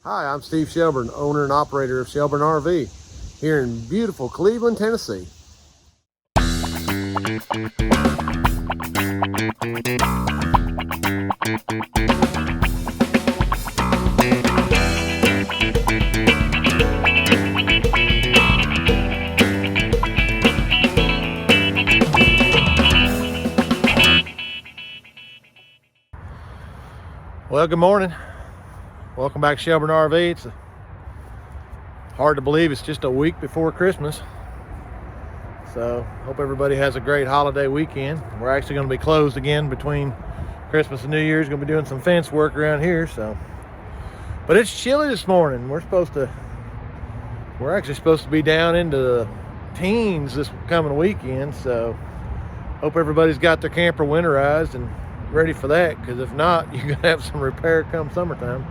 Hi, I'm Steve Shelburne, owner and operator of Shelburne RV here in beautiful Cleveland, Tennessee. Well, good morning. Welcome back to Shelburne RV. It's hard to believe it's just a week before Christmas. So, hope everybody has a great holiday weekend. We're actually going to be closed again between Christmas and New Year's. Going to be doing some fence work around here. So, but it's chilly this morning. We're actually supposed to be down into the teens this coming weekend. So, hope everybody's got their camper winterized and ready for that. Because if not, you're going to have some repair come summertime.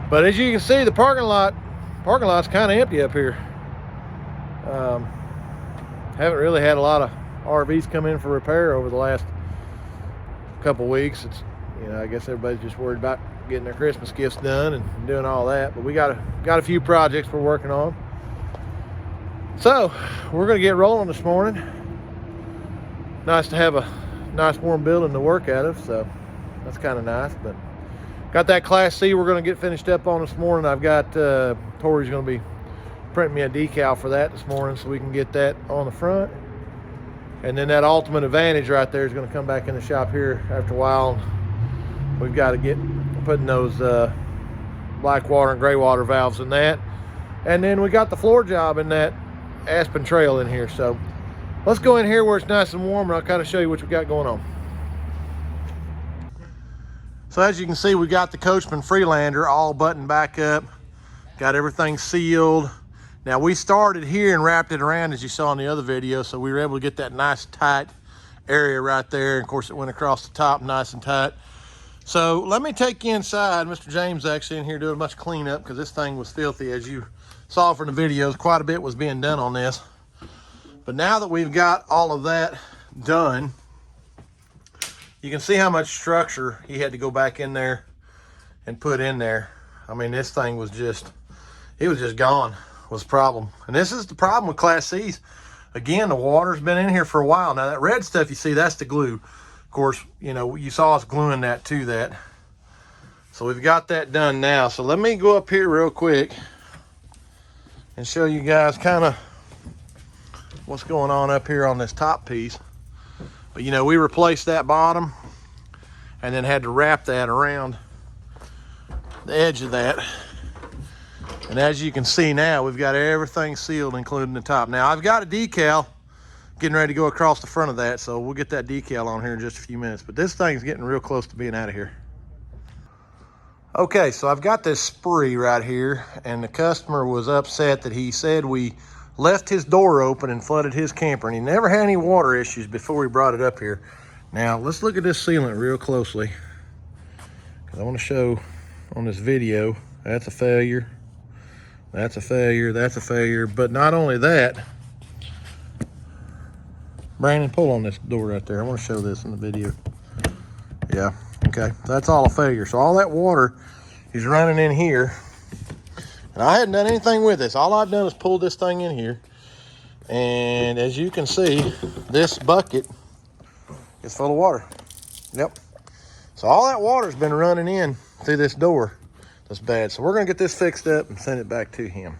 But as you can see, the parking lot's kind of empty up here. Haven't really had a lot of RVs come in for repair over the last couple weeks. It's, I guess everybody's just worried about getting their Christmas gifts done and doing all that. But we got a few projects we're working on. So we're gonna get rolling this morning. Nice to have a nice warm building to work out of, so that's kind of nice. But got that Class C we're going to get finished up on this morning. I've got Tori's going to be printing me a decal for that this morning so we can get that on the front. And then that Ultimate Advantage right there is going to come back in the shop here after a while. We've got to get putting those black water and gray water valves in that. And then we got the floor job in that Aspen Trail in here. So let's go in here where it's nice and warm and I'll kind of show you what we got going on. So as you can see, we got the Coachman Freelander all buttoned back up, got everything sealed. Now we started here and wrapped it around as you saw in the other video, so we were able to get that nice tight area right there. And of course it went across the top nice and tight. So let me take you inside. Mr. James actually in here doing a bunch of cleanup because this thing was filthy. As you saw from the videos, quite a bit was being done on this. But now that we've got all of that done, you can see how much structure he had to go back in there and put in there. I mean, this thing was just, it was just gone, was the problem. And this is the problem with Class C's. Again, the water's been in here for a while. Now that red stuff you see, that's the glue. Of course, you saw us gluing that to that. So we've got that done now. So let me go up here real quick and show you guys kind of what's going on up here on this top piece. But we replaced that bottom and then had to wrap that around the edge of that. And as you can see now, we've got everything sealed, including the top. Now I've got a decal getting ready to go across the front of that, so we'll get that decal on here in just a few minutes. But this thing's getting real close to being out of here. Okay, so I've got this spree right here, and the customer was upset that he said we left his door open and flooded his camper, and he never had any water issues before we brought it up here. Now let's look at this sealant real closely, because I want to show on this video that's a failure, that's a failure, that's a failure. But not only that, Brandon, pull on this door right there. I want to show this in the video. Yeah, okay, that's all a failure. So all that water is running in here. And I hadn't done anything with this. All I've done is pulled this thing in here. And as you can see, this bucket is full of water. Yep. So all that water's been running in through this door. That's bad. So we're gonna get this fixed up and send it back to him.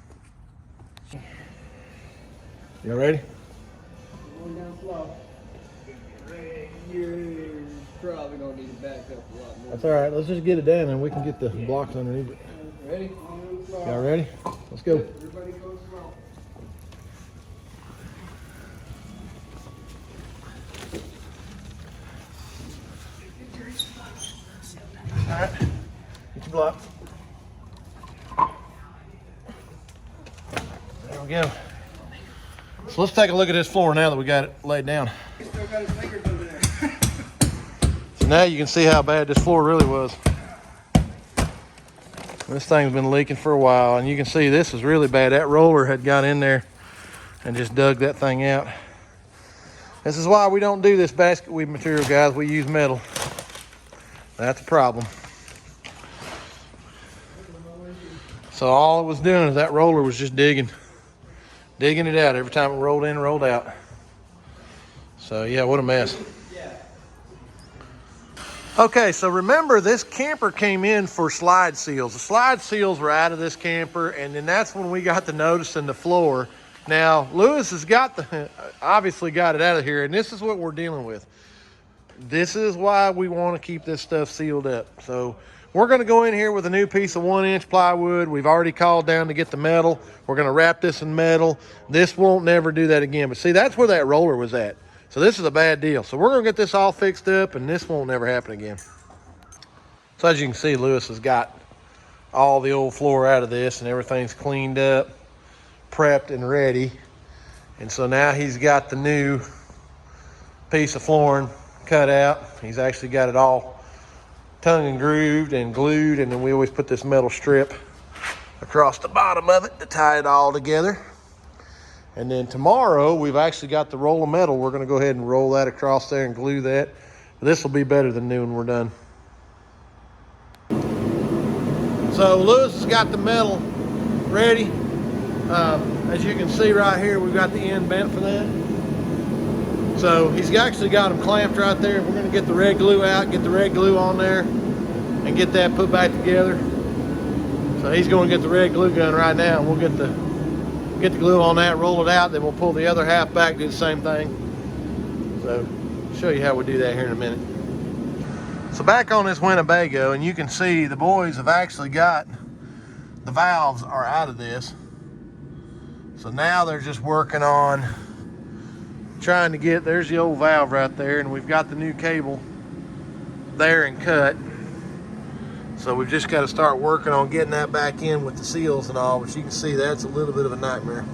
You ready? Going down slow. You're probably gonna need to back up a lot more. That's all right. Let's just get it done and we can get the blocks underneath it. Ready? Y'all ready? Let's go. Everybody go slow. All right. Get your blocks. There we go. So let's take a look at this floor now that we got it laid down. He still got his fingers over there. So now you can see how bad this floor really was. This thing's been leaking for a while, and you can see this is really bad. That roller had got in there and just dug that thing out. This is why we don't do this basket weave material, guys. We use metal. That's a problem. So all it was doing is that roller was just digging it out every time it rolled in and rolled out. So yeah, what a mess. Okay, so remember this camper came in for slide seals. The slide seals were out of this camper, and then that's when we got the notice in the floor. Now, Lewis has obviously got it out of here, and this is what we're dealing with. This is why we want to keep this stuff sealed up. So we're going to go in here with a new piece of 1-inch plywood. We've already called down to get the metal. We're going to wrap this in metal. This won't never do that again. But see, that's where that roller was at. So this is a bad deal. So we're going to get this all fixed up, and this won't never happen again. So as you can see, Lewis has got all the old floor out of this, and everything's cleaned up, prepped, and ready. And so now he's got the new piece of flooring cut out. He's actually got it all tongue and grooved and glued, and then we always put this metal strip across the bottom of it to tie it all together. And then tomorrow, we've actually got the roll of metal. We're going to go ahead and roll that across there and glue that. This will be better than new when we're done. So Lewis has got the metal ready. As you can see right here, we've got the end bent for that. So he's actually got them clamped right there. We're going to get the red glue out, get the red glue on there, and get that put back together. So he's going to get the red glue gun right now, and we'll get the glue on that, roll it out, then we'll pull the other half back, do the same thing. So I'll show you how we do that here in a minute. So back on this Winnebago, and you can see the boys have actually got the valves are out of this. So now they're just working on trying to get, there's the old valve right there, and we've got the new cable there and cut. So we've just got to start working on getting that back in with the seals and all, but you can see that's a little bit of a nightmare.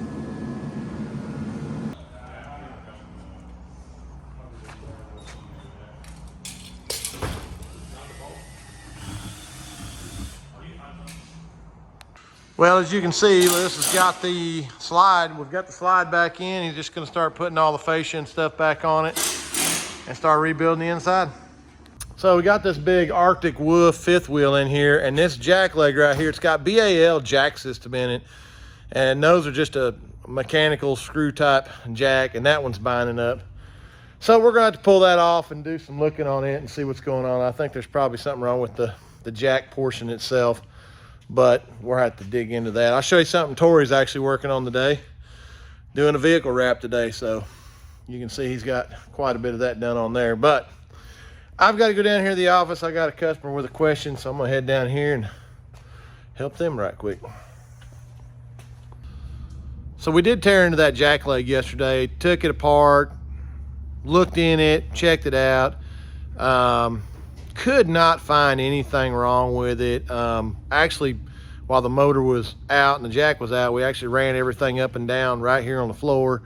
Well, as you can see, Lewis has got the slide. We've got the slide back in. He's just going to start putting all the fascia and stuff back on it and start rebuilding the inside. So we got this big Arctic Wolf fifth wheel in here, and this jack leg right here, it's got BAL jack system in it, and those are just a mechanical screw type jack, and that one's binding up. So we're going to have to pull that off and do some looking on it and see what's going on. I think there's probably something wrong with the jack portion itself, but we'll have to dig into that. I'll show you something Tori's actually working on today, doing a vehicle wrap today, so you can see he's got quite a bit of that done on there. But I've got to go down here to the office. I got a customer with a question, so I'm gonna head down here and help them right quick. So we did tear into that jack leg yesterday, took it apart, looked in it, checked it out. Could not find anything wrong with it. Actually, while the motor was out and the jack was out, we actually ran everything up and down right here on the floor.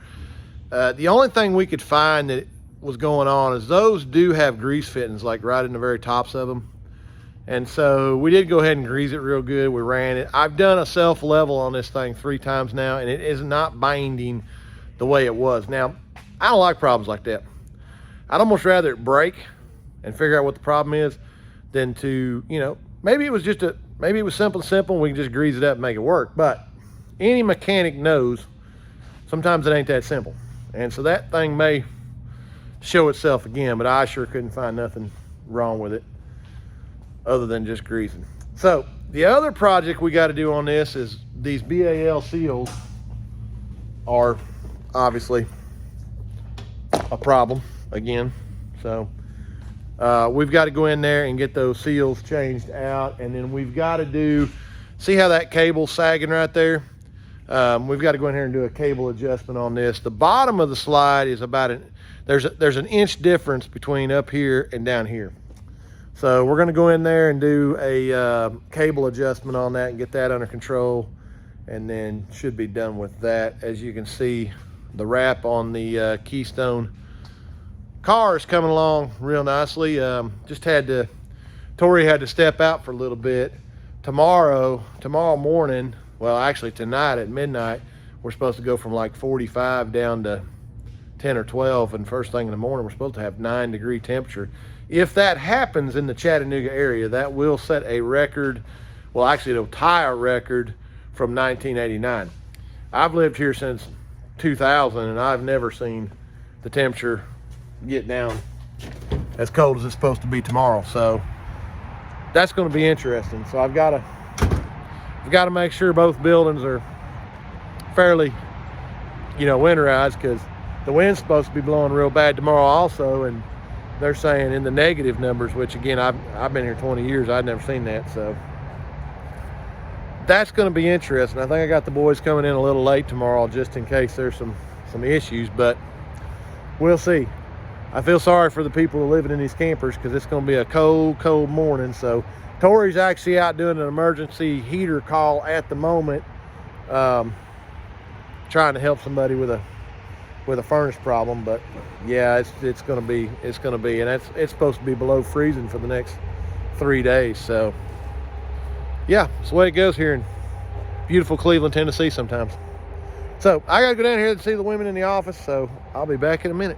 The only thing we could find that was going on is those do have grease fittings like right in the very tops of them, and so we did go ahead and grease it real good. We ran it. I've done a self level on this thing 3 times now, and it is not binding the way it was. Now I don't like problems like that. I'd almost rather it break and figure out what the problem is than to, you know, maybe it was simple and we can just grease it up and make it work. But any mechanic knows sometimes it ain't that simple, and so that thing may show itself again, but I sure couldn't find nothing wrong with it other than just greasing. So the other project we got to do on this is these BAL seals are obviously a problem again. So we've got to go in there and get those seals changed out, and then we've got to see how that cable's sagging right there. We've got to go in here and do a cable adjustment on this. The bottom of the slide is about there's an inch difference between up here and down here. So we're going to go in there and do a cable adjustment on that and get that under control, and then should be done with that. As you can see, the wrap on the Keystone car is coming along real nicely. Tori had to step out for a little bit. Tomorrow morning, well actually tonight at midnight, we're supposed to go from like 45 down to 10 or 12, and first thing in the morning we're supposed to have 9-degree temperature. If that happens in the Chattanooga area, that will set a record. Well, actually it'll tie a record from 1989. I've lived here since 2000, and I've never seen the temperature get down as cold as it's supposed to be tomorrow. So that's going to be interesting. So I've got to make sure both buildings are fairly, winterized, because the wind's supposed to be blowing real bad tomorrow also, and they're saying in the negative numbers, which again, I've been here 20 years, I'd never seen that. So that's going to be interesting. I think I got the boys coming in a little late tomorrow just in case there's some issues, but we'll see. I feel sorry for the people living in these campers, because it's going to be a cold morning. So Tori's actually out doing an emergency heater call at the moment, trying to help somebody with a furnace problem. But yeah, it's going to be, and it's supposed to be below freezing for the next 3 days. So yeah, it's the way it goes here in beautiful Cleveland, Tennessee sometimes. So I gotta go down here to see the women in the office, so I'll be back in a minute.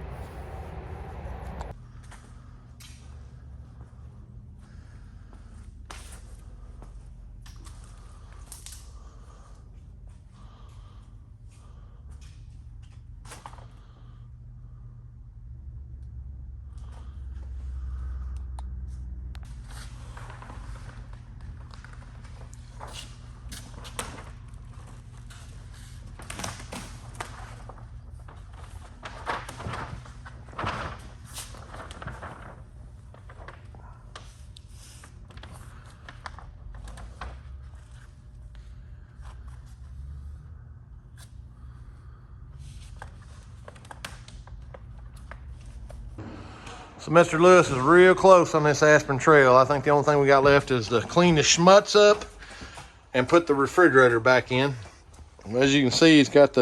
So Mr. Lewis is real close on this Aspen Trail. I think the only thing we got left is to clean the schmutz up and put the refrigerator back in. As you can see, he's got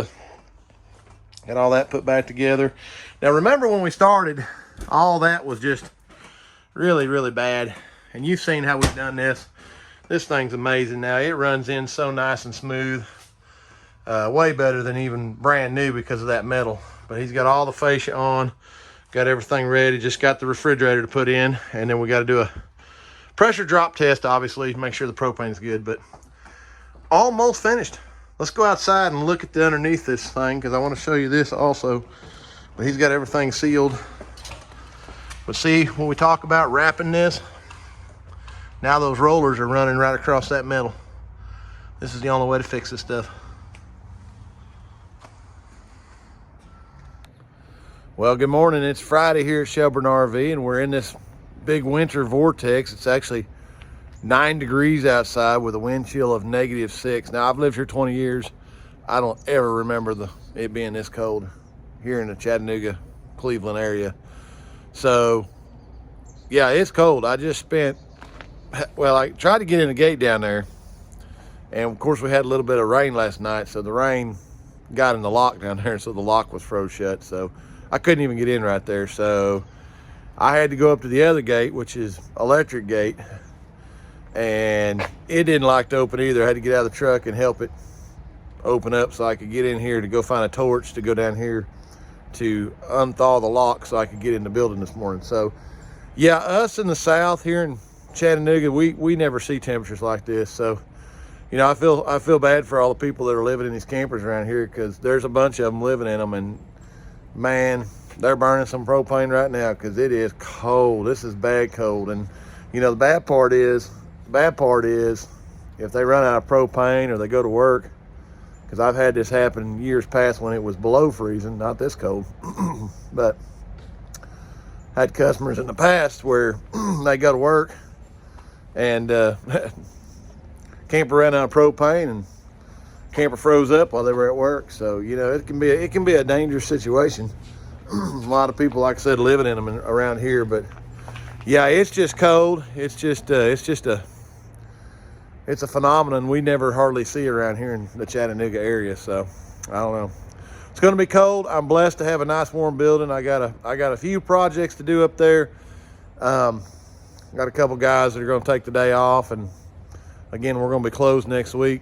all that put back together. Now remember when we started, all that was just really, really bad. And you've seen how we've done this. This thing's amazing now. It runs in so nice and smooth. Way better than even brand new because of that metal. But he's got all the fascia on. Got everything ready, just got the refrigerator to put in, and then we got to do a pressure drop test, obviously, to make sure the propane's good, but almost finished. Let's go outside and look at the underneath this thing, because I want to show you this also. But he's got everything sealed. But see, when we talk about wrapping this, now those rollers are running right across that metal. This is the only way to fix this stuff. Well, good morning. It's Friday here at Shelburne RV, and we're in this big winter vortex. It's actually 9 degrees outside with a wind chill of -6. Now, I've lived here 20 years. I don't ever remember it being this cold here in the Chattanooga, Cleveland area. So, yeah, it's cold. I tried to get in the gate down there, and of course we had a little bit of rain last night, so the rain got in the lock down there, so the lock was froze shut. So I couldn't even get in right there. So I had to go up to the other gate, which is electric gate, and it didn't like to open either. I had to get out of the truck and help it open up so I could get in here to go find a torch to go down here to unthaw the lock so I could get in the building this morning. So yeah, us in the South here in Chattanooga, we never see temperatures like this. So, I feel bad for all the people that are living in these campers around here, because there's a bunch of them living in them, and man, they're burning some propane right now because it is cold. This is bad cold. And the bad part is if they run out of propane or they go to work, because I've had this happen years past when it was below freezing, not this cold, but had customers in the past where they go to work and camper ran out of propane and camper froze up while they were at work. So it can be a dangerous situation. A lot of people, like I said, living in them around here. But yeah, it's just cold. It's a phenomenon we never hardly see around here in the Chattanooga area. So I don't know. It's going to be cold. I'm blessed to have a nice warm building. I got a few projects to do up there. Got a couple guys that are going to take the day off, and again, we're going to be closed next week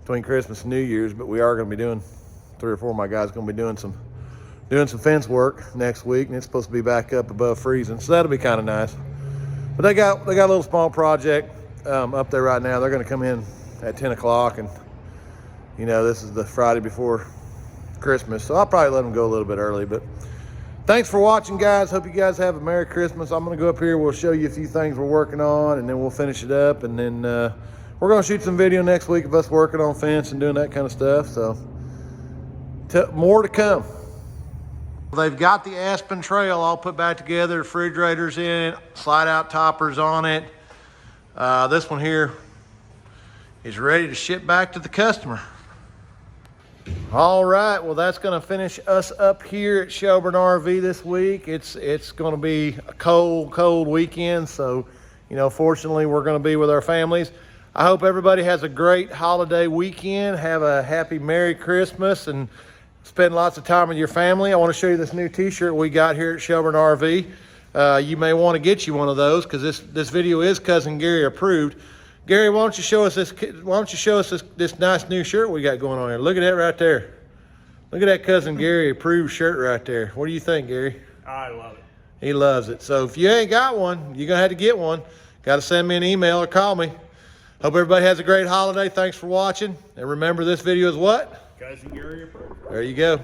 between Christmas and New Year's, but we are going to be doing 3 or 4 of my guys going to be doing some fence work next week, and it's supposed to be back up above freezing, so that'll be kind of nice. But they got a little small project up there right now. They're going to come in at 10 o'clock, and you know, this is the Friday before Christmas, so I'll probably let them go a little bit early. But thanks for watching, guys. Hope you guys have a Merry Christmas. I'm gonna go up here, we'll show you a few things we're working on, and then we'll finish it up, and then we're gonna shoot some video next week of us working on fence and doing that kind of stuff, so more to come. They've got the Aspen Trail all put back together, refrigerators in it, slide out toppers on it. This one here is ready to ship back to the customer. All right, well, that's gonna finish us up here at Shelburne RV this week. It's gonna be a cold weekend, so, you know, fortunately we're gonna be with our families. I hope everybody has a great holiday weekend. Have a happy Merry Christmas and spend lots of time with your family. I wanna show you this new t-shirt we got here at Shelburne RV. You may wanna get you one of those, because this video is Cousin Gary approved. Gary, why don't you show us this nice new shirt we got going on here? Look at that right there. Look at that Cousin Gary approved shirt right there. What do you think, Gary? I love it. He loves it. So if you ain't got one, you're gonna have to get one. Got to send me an email or call me. Hope everybody has a great holiday. Thanks for watching. And remember, this video is what? Cousin Gary approved. There you go.